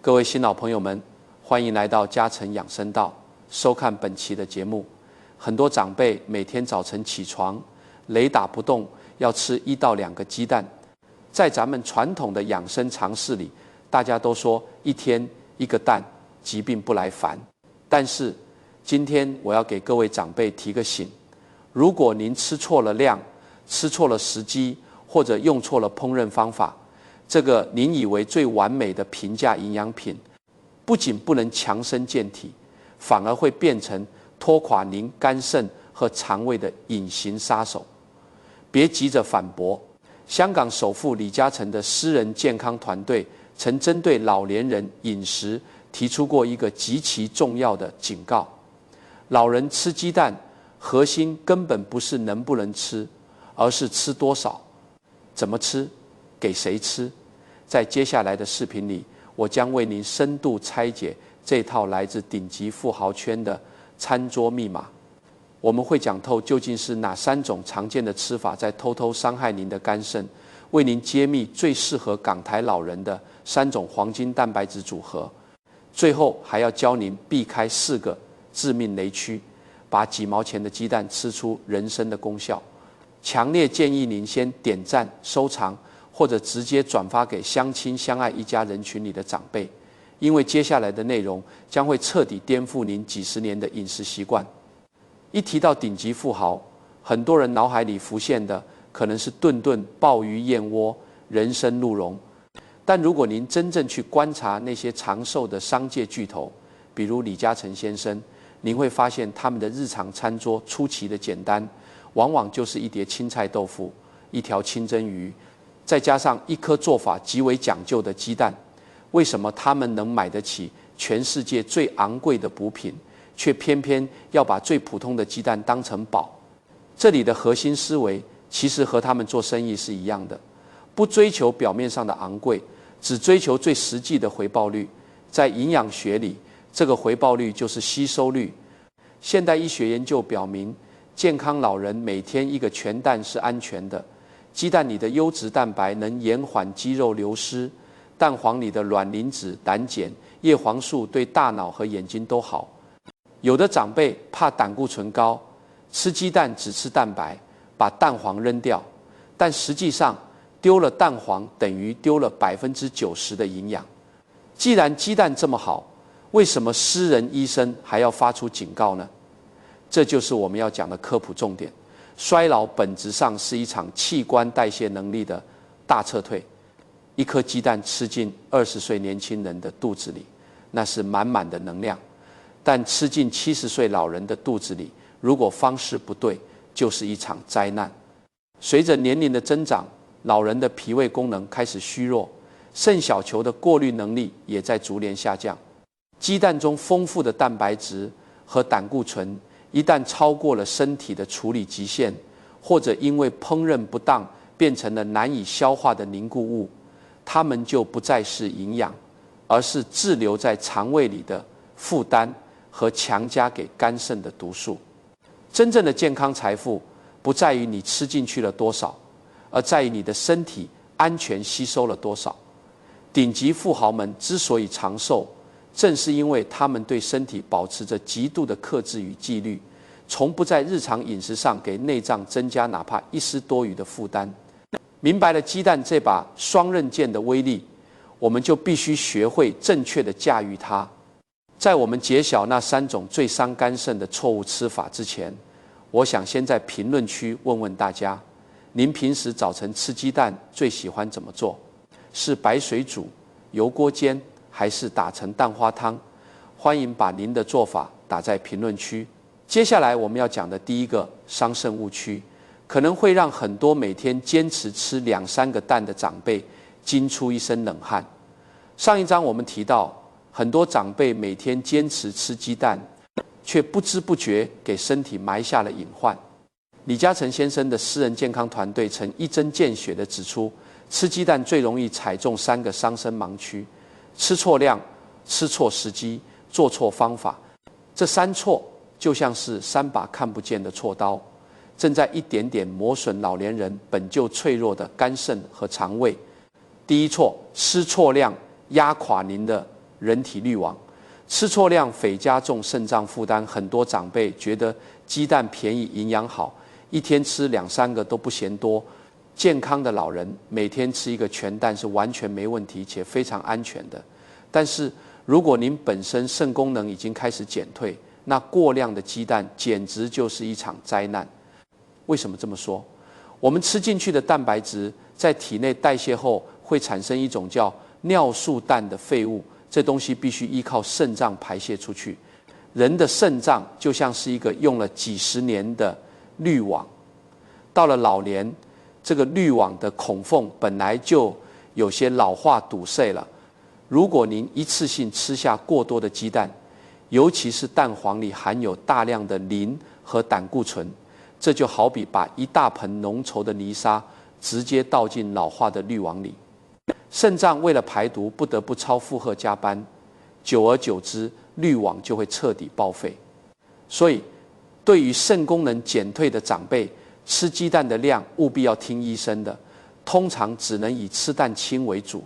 各位新老朋友们，欢迎来到嘉诚养生道，收看本期的节目。很多长辈每天早晨起床，雷打不动要吃1到2个鸡蛋。在咱们传统的养生常识里，大家都说1天1个蛋，疾病不来烦。但是今天我要给各位长辈提个醒：如果您吃错了量，吃错了时机，或者用错了烹饪方法，这个您以为最完美的平价营养品，不仅不能强身健体，反而会变成拖垮您肝肾和肠胃的隐形杀手。别急着反驳，香港首富李嘉诚的私人健康团队曾针对老年人饮食提出过一个极其重要的警告：老人吃鸡蛋，核心根本不是能不能吃，而是吃多少、怎么吃、给谁吃。在接下来的视频里，我将为您深度拆解这套来自顶级富豪圈的餐桌密码。我们会讲透究竟是哪3种常见的吃法在偷偷伤害您的肝肾，为您揭秘最适合港台老人的3种黄金蛋白质组合。最后还要教您避开4个致命雷区，把几毛钱的鸡蛋吃出人生的功效。强烈建议您先点赞、收藏，或者直接转发给相亲相爱一家人群里的长辈，因为接下来的内容将会彻底颠覆您几十年的饮食习惯。一提到顶级富豪，很多人脑海里浮现的可能是顿顿鲍鱼燕窝、人参鹿茸，但如果您真正去观察那些长寿的商界巨头，比如李嘉诚先生，您会发现他们的日常餐桌出奇的简单，往往就是1碟青菜豆腐、1条清蒸鱼，再加上1颗做法极为讲究的鸡蛋。为什么他们能买得起全世界最昂贵的补品，却偏偏要把最普通的鸡蛋当成宝？这里的核心思维其实和他们做生意是一样的，不追求表面上的昂贵，只追求最实际的回报率。在营养学里，这个回报率就是吸收率。现代医学研究表明，健康老人每天1个全蛋是安全的。鸡蛋里的优质蛋白能延缓肌肉流失，蛋黄里的卵磷脂、胆碱、叶黄素对大脑和眼睛都好。有的长辈怕胆固醇高，吃鸡蛋只吃蛋白，把蛋黄扔掉，但实际上丢了蛋黄等于丢了90%的营养。既然鸡蛋这么好，为什么私人医生还要发出警告呢？这就是我们要讲的科普重点。衰老本质上是一场器官代谢能力的大撤退。1颗鸡蛋吃进20岁年轻人的肚子里，那是满满的能量，但吃进70岁老人的肚子里，如果方式不对，就是一场灾难。随着年龄的增长，老人的脾胃功能开始虚弱，肾小球的过滤能力也在逐年下降。鸡蛋中丰富的蛋白质和胆固醇一旦超过了身体的处理极限，或者因为烹饪不当变成了难以消化的凝固物，它们就不再是营养，而是滞留在肠胃里的负担和强加给肝肾的毒素。真正的健康财富不在于你吃进去了多少，而在于你的身体安全吸收了多少。顶级富豪们之所以长寿，正是因为他们对身体保持着极度的克制与纪律，从不在日常饮食上给内脏增加哪怕一丝多余的负担。明白了鸡蛋这把双刃剑的威力，我们就必须学会正确的驾驭它。在我们揭晓那3种最伤肝肾的错误吃法之前，我想先在评论区问问大家，您平时早晨吃鸡蛋最喜欢怎么做？是白水煮、油锅煎，还是打成蛋花汤？欢迎把您的做法打在评论区。接下来我们要讲的第一个伤肾误区，可能会让很多每天坚持吃2、3个蛋的长辈惊出一身冷汗。上一章我们提到，很多长辈每天坚持吃鸡蛋，却不知不觉给身体埋下了隐患。李嘉诚先生的私人健康团队曾一针见血地指出，吃鸡蛋最容易踩中3个伤身盲区：吃错量、吃错时机、做错方法。这3错就像是3把看不见的锉刀，正在一点点磨损老年人本就脆弱的肝肾和肠胃。第一错，吃错量压垮您的人体滤网。吃错量匪加重肾脏负担，很多长辈觉得鸡蛋便宜、营养好，一天吃2、3个都不嫌多。健康的老人每天吃一个全蛋是完全没问题且非常安全的。但是如果您本身肾功能已经开始减退，那过量的鸡蛋简直就是一场灾难。为什么这么说？我们吃进去的蛋白质在体内代谢后会产生一种叫尿素氮的废物，这东西必须依靠肾脏排泄出去。人的肾脏就像是一个用了几十年的滤网，到了老年，这个滤网的孔缝本来就有些老化堵塞了。如果您一次性吃下过多的鸡蛋，尤其是蛋黄里含有大量的磷和胆固醇，这就好比把一大盆浓稠的泥沙直接倒进老化的滤网里。肾脏为了排毒不得不超负荷加班，久而久之滤网就会彻底报废。所以对于肾功能减退的长辈，吃鸡蛋的量务必要听医生的，通常只能以吃蛋清为主，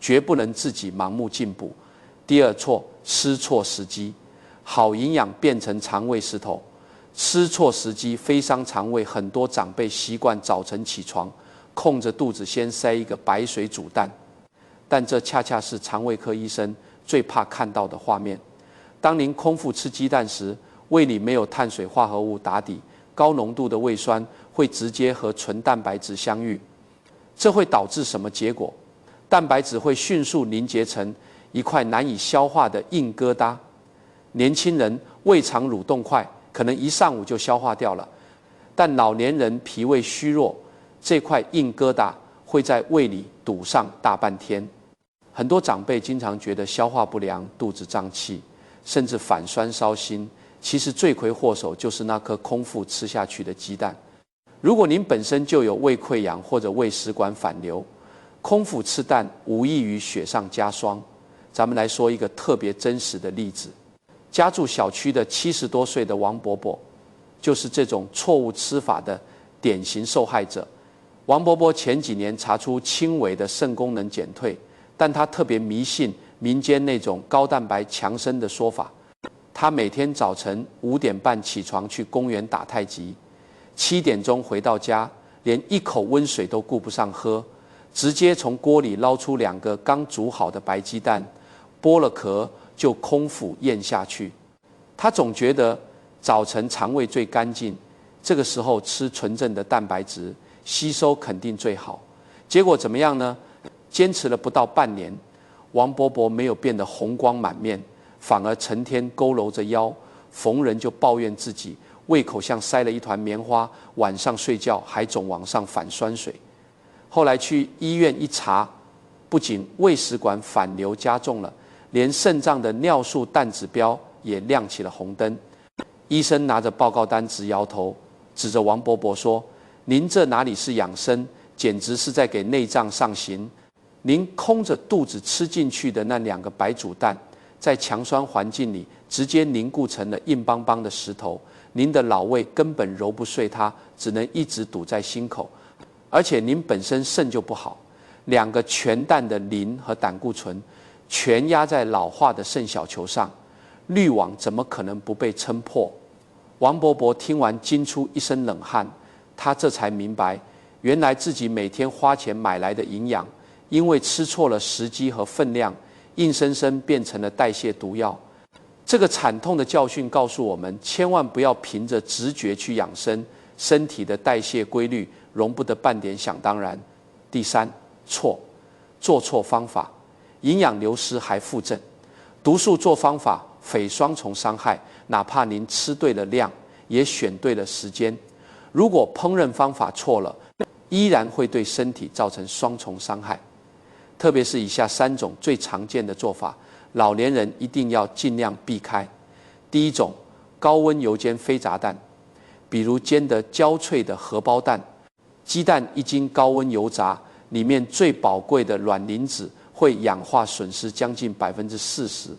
绝不能自己盲目进补。第二错，吃错时机。好营养变成肠胃石头，吃错时机非伤肠胃。很多长辈习惯早晨起床空着肚子先塞一个白水煮蛋，但这恰恰是肠胃科医生最怕看到的画面。当您空腹吃鸡蛋时，胃里没有碳水化合物打底，高浓度的胃酸会直接和纯蛋白质相遇，这会导致什么结果？蛋白质会迅速凝结成一块难以消化的硬疙瘩。年轻人胃肠蠕动快，可能一上午就消化掉了，但老年人脾胃虚弱，这块硬疙瘩会在胃里堵上大半天。很多长辈经常觉得消化不良、肚子胀气，甚至反酸烧心，其实罪魁祸首就是那颗空腹吃下去的鸡蛋。如果您本身就有胃溃疡或者胃食管反流，空腹吃蛋无异于雪上加霜。咱们来说一个特别真实的例子。家住小区的70多岁的王伯伯，就是这种错误吃法的典型受害者。王伯伯前几年查出轻微的肾功能减退，但他特别迷信民间那种高蛋白强身的说法。他每天早晨5点半起床去公园打太极，7点钟回到家，连一口温水都顾不上喝，直接从锅里捞出2个刚煮好的白鸡蛋，剥了壳就空腹咽下去。他总觉得早晨肠胃最干净，这个时候吃纯正的蛋白质，吸收肯定最好。结果怎么样呢？坚持了不到半年，王伯伯没有变得红光满面，反而成天佝偻着腰，逢人就抱怨自己胃口像塞了一团棉花，晚上睡觉还总往上反酸水。后来去医院一查，不仅胃食管反流加重了，连肾脏的尿素氮指标也亮起了红灯。医生拿着报告单直摇头，指着王伯伯说：“您这哪里是养生，简直是在给内脏上刑。您空着肚子吃进去的那2个白煮蛋，在强酸环境里直接凝固成了硬邦邦的石头，您的老胃根本揉不碎它，只能一直堵在心口。而且您本身肾就不好，2个全蛋的磷和胆固醇全压在老化的肾小球上，滤网怎么可能不被撑破？”王伯伯听完惊出一身冷汗，他这才明白，原来自己每天花钱买来的营养，因为吃错了时机和分量，硬生生变成了代谢毒药。这个惨痛的教训告诉我们，千万不要凭着直觉去养生，身体的代谢规律容不得半点想当然。第3，做错方法，营养流失还负正。毒素做方法，匪双重伤害，哪怕您吃对了量，也选对了时间，如果烹饪方法错了，依然会对身体造成双重伤害。特别是以下3种最常见的做法，老年人一定要尽量避开。第1种，高温油煎非炸蛋，比如煎得焦脆的荷包蛋。鸡蛋一经高温油炸，里面最宝贵的卵磷脂会氧化损失将近40%。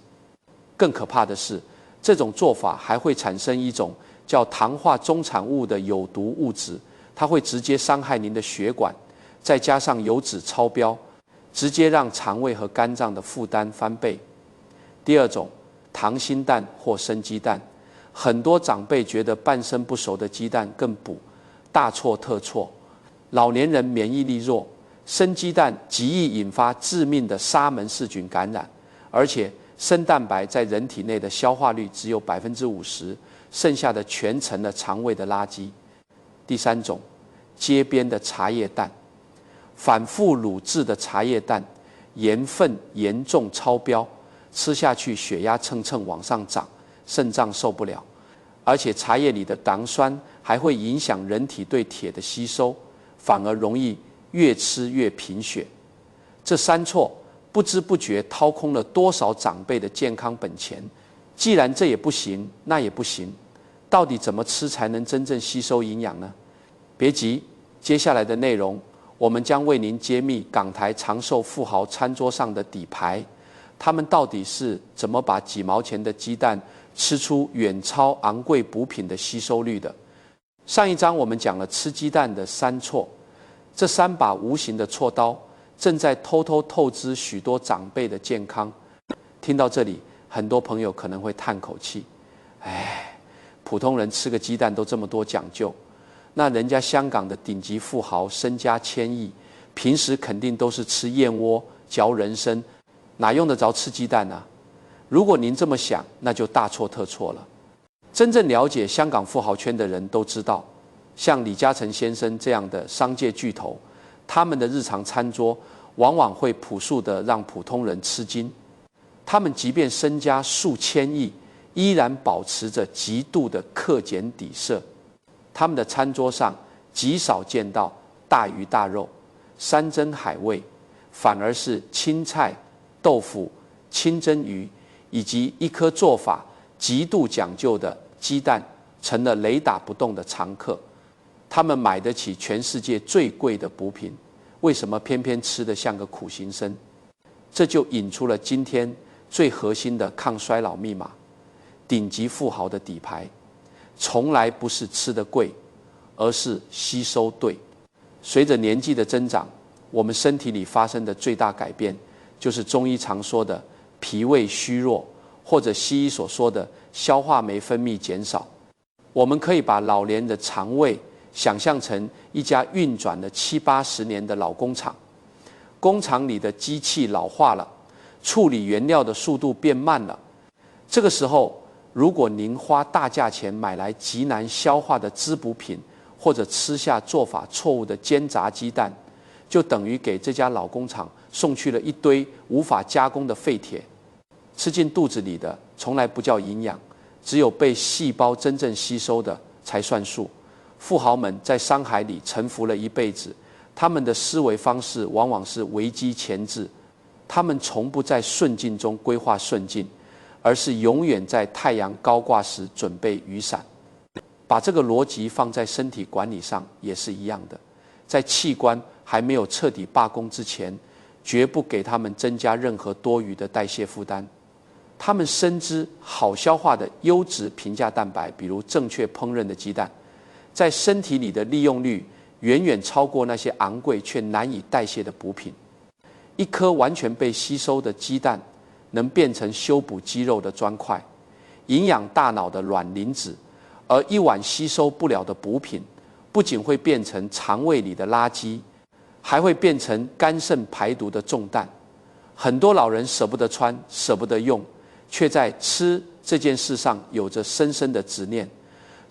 更可怕的是，这种做法还会产生一种叫糖化中产物的有毒物质，它会直接伤害您的血管，再加上油脂超标，直接让肠胃和肝脏的负担翻倍。第二种，溏心蛋或生鸡蛋，很多长辈觉得半生不熟的鸡蛋更补，大错特错。老年人免疫力弱，生鸡蛋极易引发致命的沙门氏菌感染，而且生蛋白在人体内的消化率只有50%，剩下的全成了肠胃的垃圾。第三种，街边的茶叶蛋，反复卤制的茶叶蛋，盐分严重超标，吃下去血压蹭蹭往上涨，肾脏受不了，而且茶叶里的糖酸还会影响人体对铁的吸收，反而容易越吃越贫血。这三错不知不觉掏空了多少长辈的健康本钱。既然这也不行，那也不行，到底怎么吃才能真正吸收营养呢？别急，接下来的内容我们将为您揭秘港台长寿富豪餐桌上的底牌，他们到底是怎么把几毛钱的鸡蛋吃出远超昂贵补品的吸收率的。上一章我们讲了吃鸡蛋的三错，这三把无形的锉刀正在偷偷透支许多长辈的健康。听到这里，很多朋友可能会叹口气，普通人吃个鸡蛋都这么多讲究，那人家香港的顶级富豪身家千亿，平时肯定都是吃燕窝嚼人参，哪用得着吃鸡蛋啊？如果您这么想，那就大错特错了。真正了解香港富豪圈的人都知道，像李嘉诚先生这样的商界巨头，他们的日常餐桌往往会朴素地让普通人吃惊。他们即便身家数千亿，依然保持着极度的克俭抵奢。他们的餐桌上极少见到大鱼大肉、山珍海味，反而是青菜、豆腐、清蒸鱼，以及一颗做法极度讲究的鸡蛋，成了雷打不动的常客。他们买得起全世界最贵的补品，为什么偏偏吃得像个苦行僧？这就引出了今天最核心的抗衰老密码，顶级富豪的底牌，从来不是吃得贵，而是吸收对。随着年纪的增长，我们身体里发生的最大改变，就是中医常说的脾胃虚弱，或者西医所说的消化酶分泌减少。我们可以把老年的肠胃想象成一家运转了70-80年的老工厂，工厂里的机器老化了，处理原料的速度变慢了。这个时候，如果您花大价钱买来极难消化的滋补品，或者吃下做法错误的煎炸鸡蛋，就等于给这家老工厂送去了一堆无法加工的废铁。吃进肚子里的从来不叫营养，只有被细胞真正吸收的才算数。富豪们在商海里沉浮了一辈子，他们的思维方式往往是危机前置，他们从不在顺境中规划顺境，而是永远在太阳高挂时准备雨伞。把这个逻辑放在身体管理上也是一样的，在器官还没有彻底罢工之前，绝不给他们增加任何多余的代谢负担。他们深知好消化的优质平价蛋白，比如正确烹饪的鸡蛋，在身体里的利用率远远超过那些昂贵却难以代谢的补品。一颗完全被吸收的鸡蛋能变成修补肌肉的砖块，营养大脑的卵磷脂，而一碗吸收不了的补品，不仅会变成肠胃里的垃圾，还会变成肝肾排毒的重担。很多老人舍不得穿，舍不得用，却在吃这件事上有着深深的执念，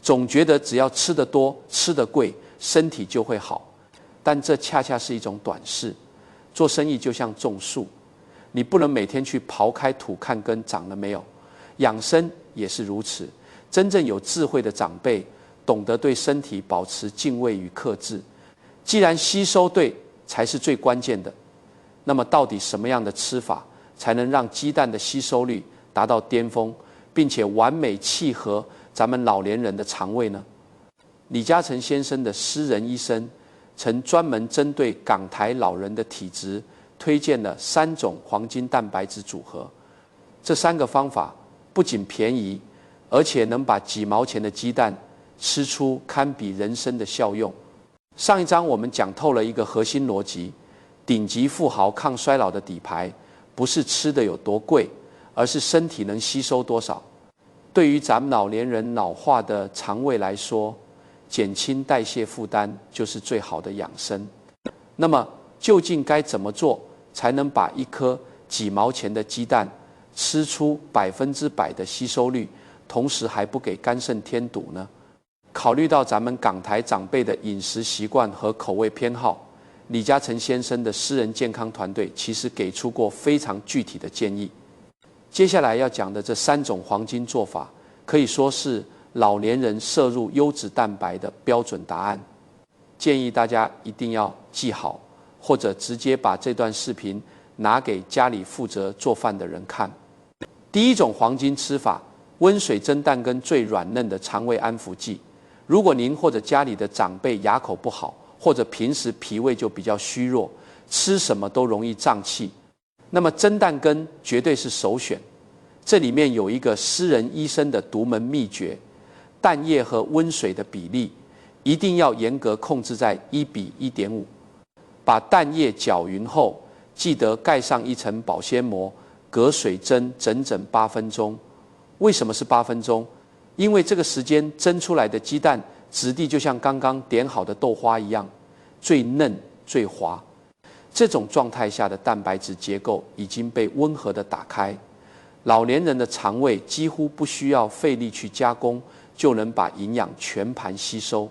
总觉得只要吃得多、吃得贵，身体就会好。但这恰恰是一种短视。做生意就像种树，你不能每天去刨开土看根长了没有，养生也是如此。真正有智慧的长辈懂得对身体保持敬畏与克制。既然吸收对才是最关键的，那么到底什么样的吃法才能让鸡蛋的吸收率达到巅峰，并且完美契合咱们老年人的肠胃呢？李嘉诚先生的私人医生曾专门针对港台老人的体质，推荐了3种黄金蛋白质组合。这3个方法不仅便宜，而且能把几毛钱的鸡蛋吃出堪比人参的效用。上一章我们讲透了一个核心逻辑，顶级富豪抗衰老的底牌，不是吃的有多贵，而是身体能吸收多少。对于咱们老年人老化的肠胃来说，减轻代谢负担就是最好的养生。那么究竟该怎么做才能把一颗几毛钱的鸡蛋吃出100%的吸收率，同时还不给肝肾添堵呢？考虑到咱们港台长辈的饮食习惯和口味偏好，李嘉诚先生的私人健康团队其实给出过非常具体的建议。接下来要讲的这3种黄金做法，可以说是老年人摄入优质蛋白的标准答案。建议大家一定要记好，或者直接把这段视频拿给家里负责做饭的人看。第一种黄金吃法，温水蒸蛋跟最软嫩的肠胃安抚剂。如果您或者家里的长辈牙口不好，或者平时脾胃就比较虚弱，吃什么都容易胀气，那么蒸蛋羹绝对是首选。这里面有一个私人医生的独门秘诀，蛋液和温水的比例一定要严格控制在1:1.5。把蛋液搅匀后，记得盖上一层保鲜膜，隔水蒸整整8分钟。为什么是8分钟？因为这个时间蒸出来的鸡蛋质地就像刚刚点好的豆花一样，最嫩最滑。这种状态下的蛋白质结构已经被温和地打开，老年人的肠胃几乎不需要费力去加工，就能把营养全盘吸收。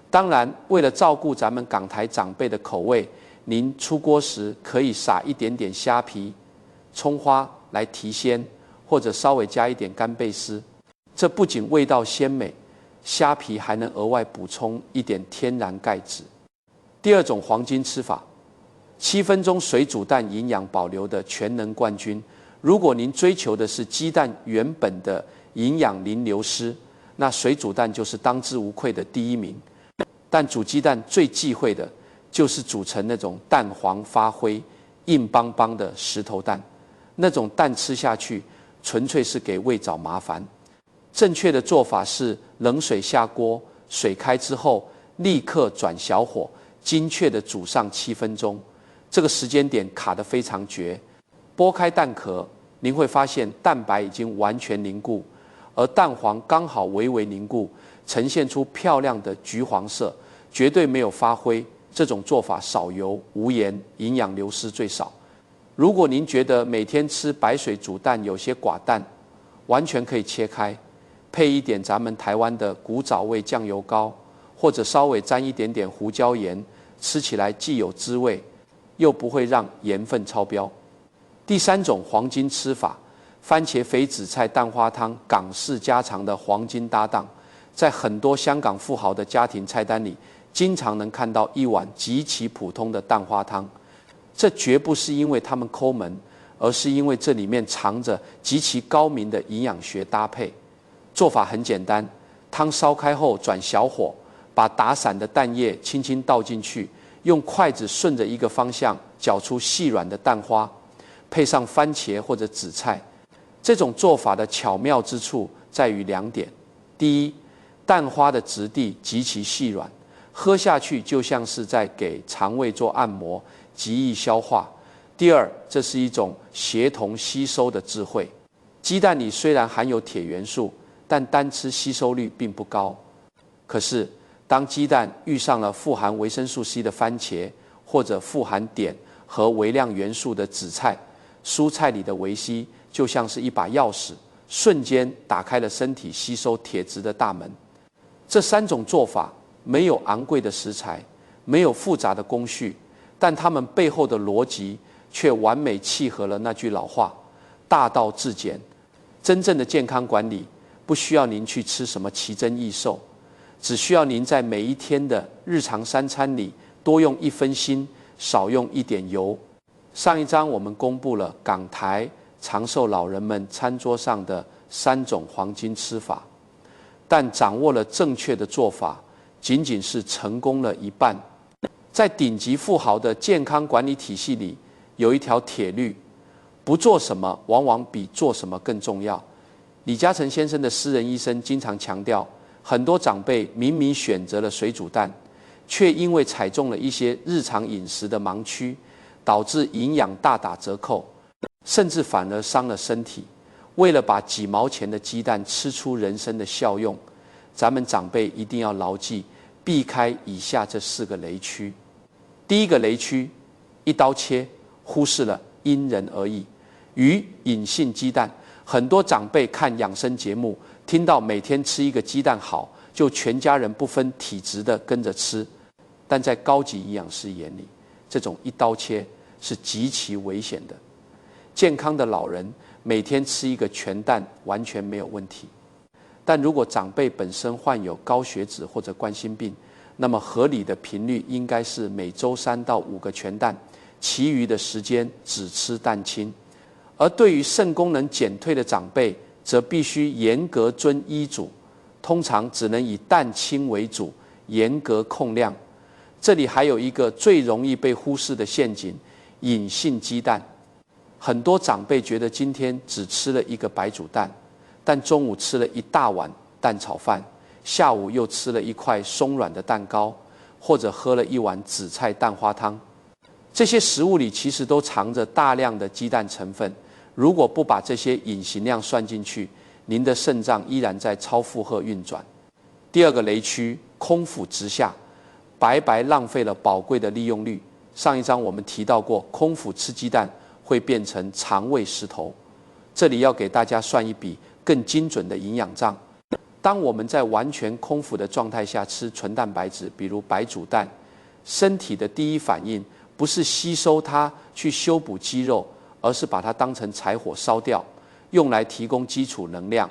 当然，为了照顾咱们港台长辈的口味，您出锅时可以撒一点点虾皮、葱花来提鲜，或者稍微加一点干贝丝。这不仅味道鲜美，虾皮还能额外补充一点天然钙质。第二种黄金吃法，7分钟水煮蛋营养保留的全能冠军。如果您追求的是鸡蛋原本的营养零流失，那水煮蛋就是当之无愧的第一名。但煮鸡蛋最忌讳的就是煮成那种蛋黄发灰、硬邦邦的石头蛋，那种蛋吃下去纯粹是给胃找麻烦。正确的做法是冷水下锅，水开之后立刻转小火，精确的煮上7分钟。这个时间点卡得非常绝。剥开蛋壳，您会发现蛋白已经完全凝固，而蛋黄刚好微微凝固，呈现出漂亮的橘黄色，绝对没有发灰。这种做法少油无盐，营养流失最少。如果您觉得每天吃白水煮蛋有些寡淡，完全可以切开，配一点咱们台湾的古早味酱油膏，或者稍微沾一点点胡椒盐，吃起来既有滋味，又不会让盐分超标。第3种黄金吃法，番茄肥紫菜蛋花汤，港式家常的黄金搭档。在很多香港富豪的家庭菜单里，经常能看到一碗极其普通的蛋花汤。这绝不是因为他们抠门，而是因为这里面藏着极其高明的营养学搭配。做法很简单，汤烧开后转小火，把打散的蛋液轻轻倒进去，用筷子顺着一个方向搅出细软的蛋花，配上番茄或者紫菜。这种做法的巧妙之处在于2点：第一，蛋花的质地极其细软，喝下去就像是在给肠胃做按摩，极易消化。第二，这是一种协同吸收的智慧。鸡蛋里虽然含有铁元素，但单吃吸收率并不高。可是，当鸡蛋遇上了富含维生素 C 的番茄，或者富含碘和微量元素的紫菜，蔬菜里的维 C 就像是一把钥匙，瞬间打开了身体吸收铁质的大门。这3种做法没有昂贵的食材，没有复杂的工序，但它们背后的逻辑却完美契合了那句老话：大道至简。真正的健康管理不需要您去吃什么奇珍异兽，只需要您在每一天的日常3餐里多用1分心，少用1点油。上一章我们公布了港台长寿老人们餐桌上的3种黄金吃法，但掌握了正确的做法，仅仅是成功了一半。在顶级富豪的健康管理体系里，有一条铁律：不做什么往往比做什么更重要。李嘉诚先生的私人医生经常强调，很多长辈明明选择了水煮蛋，却因为踩中了一些日常饮食的盲区，导致营养大打折扣，甚至反而伤了身体。为了把几毛钱的鸡蛋吃出人生的效用，咱们长辈一定要牢记，避开以下这4个雷区。第一个雷区，一刀切，忽视了因人而异。鱼隐性鸡蛋，很多长辈看养生节目，听到每天吃一个鸡蛋好，就全家人不分体质的跟着吃。但在高级营养师眼里，这种一刀切是极其危险的。健康的老人每天吃一个全蛋完全没有问题，但如果长辈本身患有高血脂或者冠心病，那么合理的频率应该是每周3到5个全蛋，其余的时间只吃蛋清。而对于肾功能减退的长辈，则必须严格遵医嘱，通常只能以蛋清为主，严格控量。这里还有一个最容易被忽视的陷阱，隐性鸡蛋。很多长辈觉得今天只吃了一个白煮蛋，但中午吃了一大碗蛋炒饭，下午又吃了一块松软的蛋糕，或者喝了一碗紫菜蛋花汤。这些食物里其实都藏着大量的鸡蛋成分，如果不把这些隐形量算进去，您的肾脏依然在超负荷运转。第二个雷区，空腹直下，白白浪费了宝贵的利用率。上一章我们提到过，空腹吃鸡蛋会变成肠胃石头。这里要给大家算一笔更精准的营养账。当我们在完全空腹的状态下吃纯蛋白质，比如白煮蛋，身体的第一反应不是吸收它去修补肌肉，而是把它当成柴火烧掉，用来提供基础能量。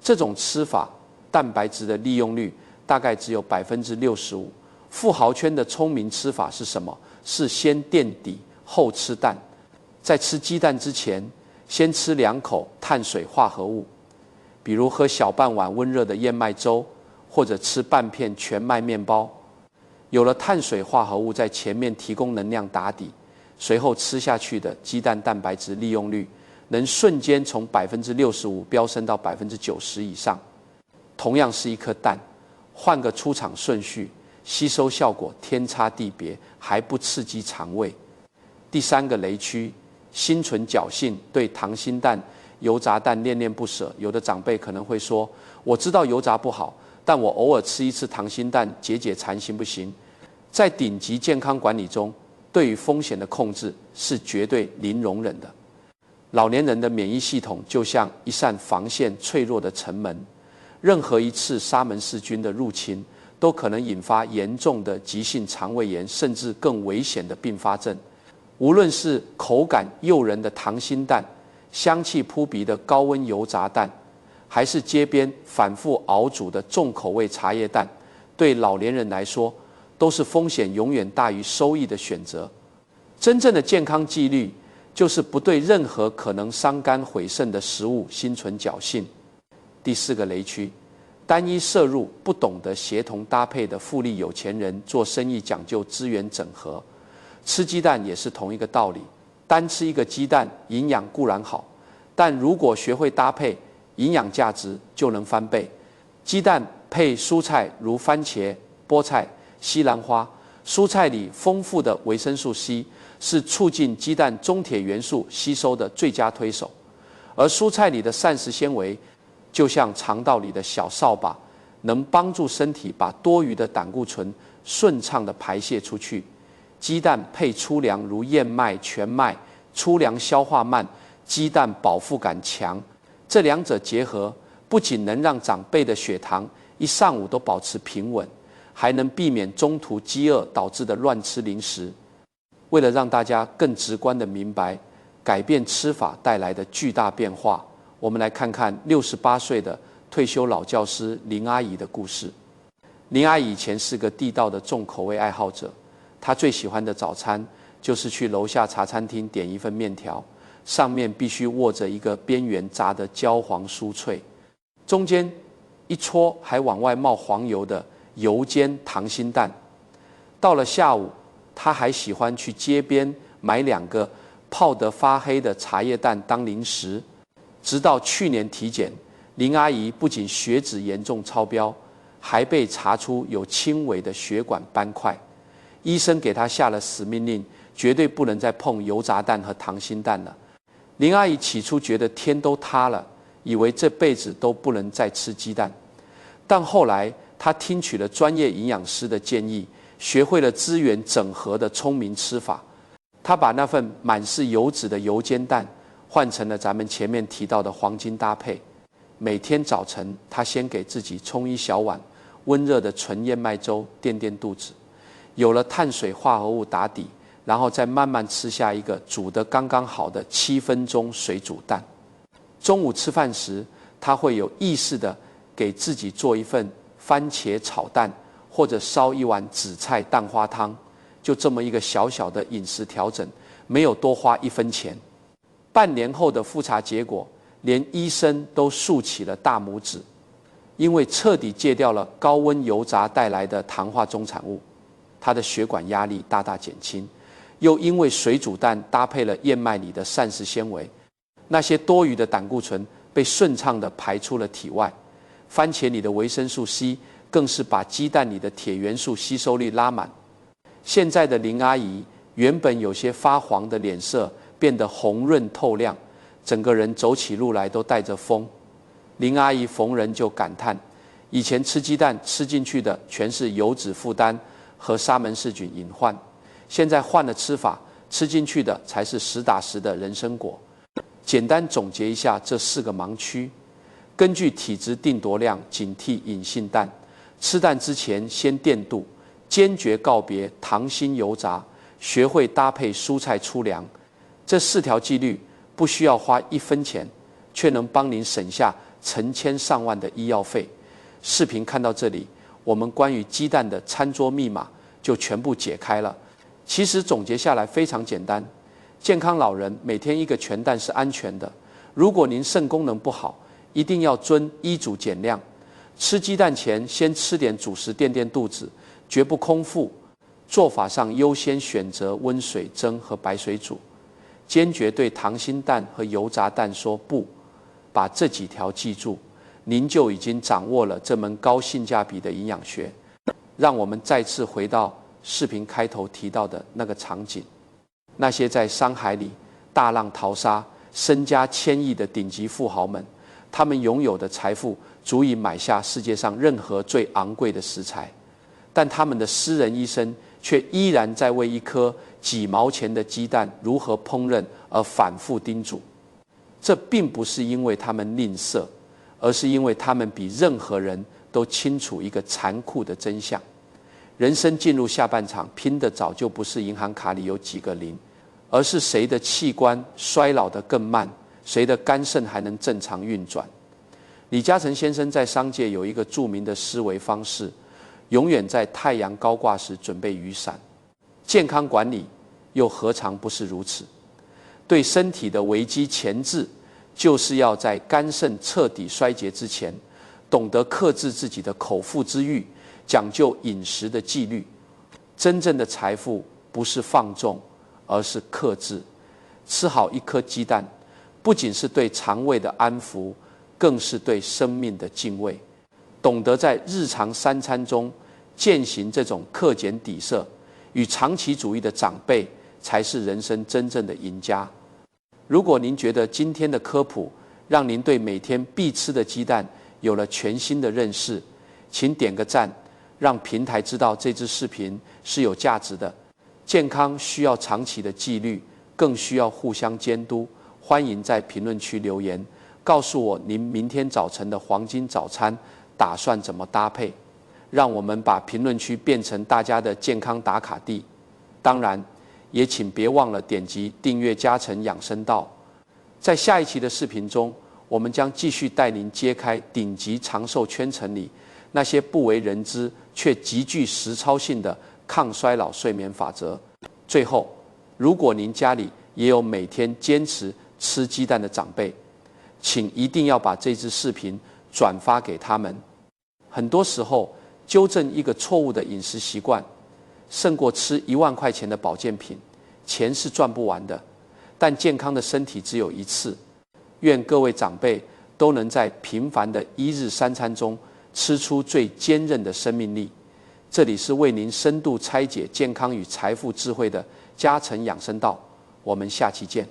这种吃法，蛋白质的利用率大概只有65%。富豪圈的聪明吃法是什么？是先垫底后吃蛋。在吃鸡蛋之前，先吃2口碳水化合物，比如喝小半碗温热的燕麦粥，或者吃半片全麦面包。有了碳水化合物在前面提供能量打底，随后吃下去的鸡蛋蛋白质利用率能瞬间从65%飙升到90%以上。同样是一颗蛋，换个出厂顺序，吸收效果天差地别，还不刺激肠胃。第3个雷区，心存侥幸，对溏心蛋、油炸蛋恋恋不舍。有的长辈可能会说，我知道油炸不好，但我偶尔吃一次溏心蛋解解馋行不行？在顶级健康管理中，对于风险的控制是绝对零容忍的。老年人的免疫系统就像一扇防线脆弱的城门，任何一次沙门氏菌的入侵都可能引发严重的急性肠胃炎，甚至更危险的并发症。无论是口感诱人的溏心蛋，香气扑鼻的高温油炸蛋，还是街边反复熬煮的重口味茶叶蛋，对老年人来说都是风险永远大于收益的选择。真正的健康纪律就是不对任何可能伤肝毁肾的食物心存侥幸。第4个雷区，单一摄入不懂得协同搭配的复利有钱人，做生意讲究资源整合。吃鸡蛋也是同一个道理，单吃一个鸡蛋营养固然好，但如果学会搭配，营养价值就能翻倍。鸡蛋配蔬菜如番茄、菠菜、西兰花，蔬菜里丰富的维生素 C 是促进鸡蛋中铁元素吸收的最佳推手，而蔬菜里的膳食纤维就像肠道里的小扫把，能帮助身体把多余的胆固醇顺畅地排泄出去。鸡蛋配粗粮如燕麦、全麦，粗粮消化慢，鸡蛋饱腹感强，这2者结合，不仅能让长辈的血糖一上午都保持平稳，还能避免中途饥饿导致的乱吃零食。为了让大家更直观地明白改变吃法带来的巨大变化，我们来看看68岁的退休老教师林阿姨的故事。林阿姨以前是个地道的重口味爱好者，她最喜欢的早餐就是去楼下茶餐厅点一份面条，上面必须握着一个边缘炸得焦黄酥脆，中间一撮还往外冒黄油的油煎溏心蛋。到了下午，她还喜欢去街边买2个泡得发黑的茶叶蛋当零食。直到去年体检，林阿姨不仅血脂严重超标，还被查出有轻微的血管斑块。医生给她下了死命令，绝对不能再碰油炸蛋和溏心蛋了。林阿姨起初觉得天都塌了，以为这辈子都不能再吃鸡蛋。但后来他听取了专业营养师的建议，学会了资源整合的聪明吃法。他把那份满是油脂的油煎蛋换成了咱们前面提到的黄金搭配。每天早晨，他先给自己冲一小碗温热的纯燕麦粥垫垫肚子，有了碳水化合物打底，然后再慢慢吃下一个煮得刚刚好的7分钟水煮蛋。中午吃饭时，他会有意识地给自己做一份番茄炒蛋，或者烧一碗紫菜蛋花汤，就这么一个小小的饮食调整，没有多花1分钱。半年后的复查结果，连医生都竖起了大拇指，因为彻底戒掉了高温油炸带来的糖化终产物，他的血管压力大大减轻，又因为水煮蛋搭配了燕麦里的膳食纤维，那些多余的胆固醇被顺畅地排出了体外。番茄里的维生素 C 更是把鸡蛋里的铁元素吸收率拉满。现在的林阿姨原本有些发黄的脸色变得红润透亮，整个人走起路来都带着风。林阿姨逢人就感叹，以前吃鸡蛋吃进去的全是油脂负担和沙门氏菌隐患，现在换了吃法，吃进去的才是实打实的人参果。简单总结一下这4个盲区：根据体质定夺量，警惕隐性蛋，吃蛋之前先垫肚，坚决告别糖心油炸，学会搭配蔬菜粗粮。这4条纪律不需要花1分钱，却能帮您省下成千上万的医药费。视频看到这里，我们关于鸡蛋的餐桌密码就全部解开了。其实总结下来非常简单，健康老人每天1个全蛋是安全的。如果您肾功能不好，一定要遵医嘱减量。吃鸡蛋前先吃点主食垫垫肚子，绝不空腹。做法上优先选择温水蒸和白水煮，坚决对溏心蛋和油炸蛋说不。把这几条记住，您就已经掌握了这门高性价比的营养学。让我们再次回到视频开头提到的那个场景，那些在商海里大浪淘沙、身家千亿的顶级富豪们，他们拥有的财富足以买下世界上任何最昂贵的食材，但他们的私人医生却依然在为一颗几毛钱的鸡蛋如何烹饪而反复叮嘱。这并不是因为他们吝啬，而是因为他们比任何人都清楚一个残酷的真相：人生进入下半场，拼的早就不是银行卡里有几个零，而是谁的器官衰老得更慢，谁的肝肾还能正常运转。李嘉诚先生在商界有一个著名的思维方式，永远在太阳高挂时准备雨伞。健康管理又何尝不是如此？对身体的危机前置，就是要在肝肾彻底衰竭之前，懂得克制自己的口腹之欲，讲究饮食的纪律。真正的财富不是放纵，而是克制。吃好1颗鸡蛋，不仅是对肠胃的安抚，更是对生命的敬畏。懂得在日常3餐中践行这种克俭抵摄与长期主义的长辈，才是人生真正的赢家。如果您觉得今天的科普让您对每天必吃的鸡蛋有了全新的认识，请点个赞，让平台知道这支视频是有价值的。健康需要长期的纪律，更需要互相监督。欢迎在评论区留言，告诉我您明天早晨的黄金早餐打算怎么搭配，让我们把评论区变成大家的健康打卡地。当然，也请别忘了点击订阅嘉诚养生道。在下一期的视频中，我们将继续带您揭开顶级长寿圈层里那些不为人知却极具实操性的抗衰老睡眠法则。最后，如果您家里也有每天坚持吃鸡蛋的长辈，请一定要把这支视频转发给他们。很多时候，纠正一个错误的饮食习惯，胜过吃1万块钱的保健品。钱是赚不完的，但健康的身体只有一次。愿各位长辈都能在平凡的1日3餐中吃出最坚韧的生命力。这里是为您深度拆解健康与财富智慧的嘉诚养生道，我们下期见。